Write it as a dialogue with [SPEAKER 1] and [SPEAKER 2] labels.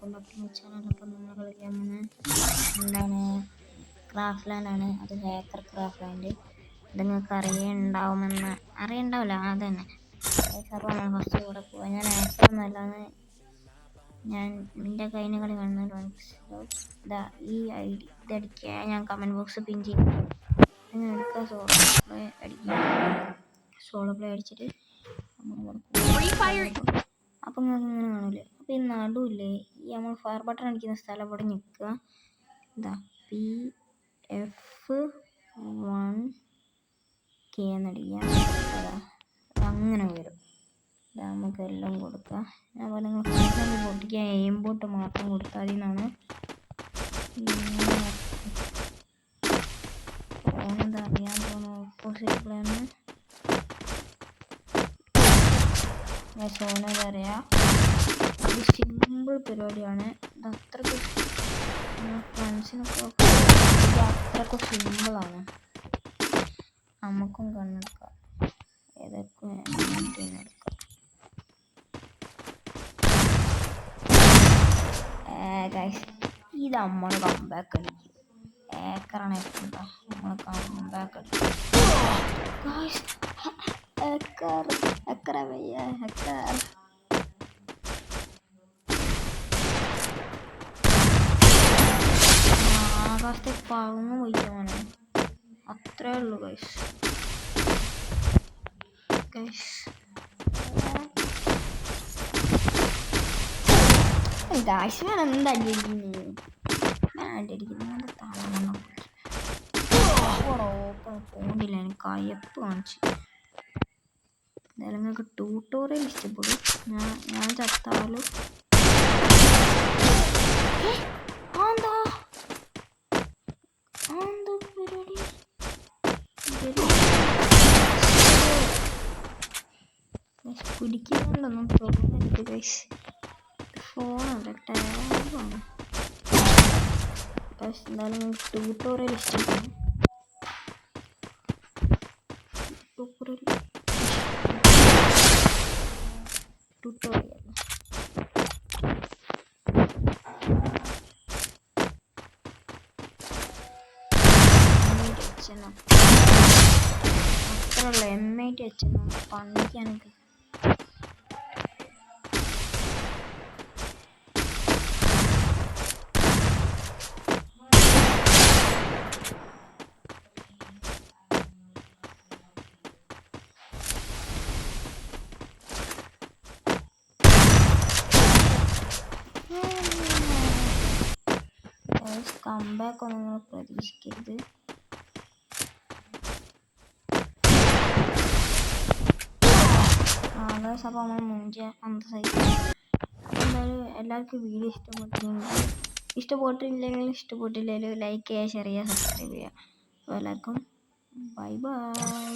[SPEAKER 1] Welcome back to my channel. അപ്പം നമ്മൾ കളിക്കാൻ പോകുന്നത് എന്താണ്, ക്രാഫ്റ്റ് ലാൻഡ് ആണ്. അത് ഹാക്കർ ക്രാഫ്റ്റ് ലാൻഡ്. ഇത് നിങ്ങൾക്ക് അറിയണ്ടാവില്ല അതന്നെ. അപ്പോൾ നമ്മൾ ഫസ്റ്റ് ഇവിടെ പോവാം. ഞാൻ ഹാക്കറൊന്നും അല്ലാന്ന് ഞാൻ എൻ്റെ കയ്യിൽ കളി കാണുന്നത് മനസ്സിലാവും. ഇതാ ഈ ഐ ഡി ഇതടിക്കുക, ഞാൻ കമൻറ്റ് ബോക്സ് പിൻ ചെയ്യും. നിങ്ങൾ എടുക്കുക, സോളോ പ്ലേ അടിച്ചിട്ട് അപ്പം നിങ്ങൾക്ക് ഇങ്ങനെ കാണില്ലേ. അപ്പം ഈ നടുവില്ലേ, ഈ നമ്മൾ ഫയർ ബട്ടൺ അടിക്കുന്ന സ്ഥലം ഇവിടെ നിൽക്കുക. ഇതാ PF1K എന്നടിക്കുക. അങ്ങനെ വരും. ഇതാ നമുക്ക് എല്ലാം കൊടുക്കുക. അപ്പോൾ നിങ്ങൾ ഫസ്റ്റ് പൊട്ടിക്കുക, എയിം ബോട്ട് മാത്രം കൊടുത്താൽ മതി എന്നാണ്. ഫോണെന്താ അറിയാൻ തോന്നുന്നു, ഓപ്പോസിറ്റ് പ്ലെയറിന് സോനെന്താ അറിയാം. ഇത് സിമ്പിൾ പരിപാടിയാണ്. ഇത് അത്രയ്ക്ക് ഫ്രണ്ട്സിനൊക്കെ ഇത് അത്രയ്ക്ക് സിമ്പിളാണ്. നമുക്കും കണ്ണെടുക്കാം, ഏതൊക്കെ എടുക്കാം. ഗൈസ്, ഇത് നമ്മൾ കംബാക്ക് അടിക്കും. ഏക്കറാണ് എത്തുക, നമ്മൾ കംബാക്ക് അടിക്കും. ഗൈസ് ആകാശത്തെ പറന്ന് പോയിട്ടാണ്. അത്രേ ഉള്ളൂ ഗൈസ്. ഗൈസ് ഞാൻ എന്താ അടിക്കുന്നത്, പോണ്ടില്ല. എനിക്ക് കയ്യപ്പ് കാണിച്ചു. എന്തായാലും നിങ്ങൾക്ക് ട്യൂട്ടോറിയൽ ഇഷ്ടപ്പെടും. ഞാൻ ചത്താലും പിടിക്കുന്നുണ്ടൊന്നും തോന്നരുത് ഗൈസ്. ഫോണല്ല, ടാബാണ്. പക്ഷെ എന്തായാലും നിങ്ങൾക്ക് ട്യൂട്ടോറിയൽ ഇഷ്ടപ്പെടും. ട്യൂട്ടോറിയൽ അത്രയുള്ള M8 വെച്ചാൽ പണിക്കാനൊക്കെ. കംബാക്ക് ഒന്നും നിങ്ങൾ പ്രതീക്ഷിക്കരുത്. അപ്പോൾ നമ്മൾ മുഞ്ച അന്തസായിട്ട്. എന്തായാലും എല്ലാവർക്കും വീഡിയോ ഇഷ്ടപ്പെട്ടില്ലെങ്കിൽ ലൈക്ക് ചെയ്യുക, ഷെയർ ചെയ്യുക, സബ്സ്ക്രൈബ് ചെയ്യുക. അപ്പോൾ എല്ലാവർക്കും ബൈ ബൈ.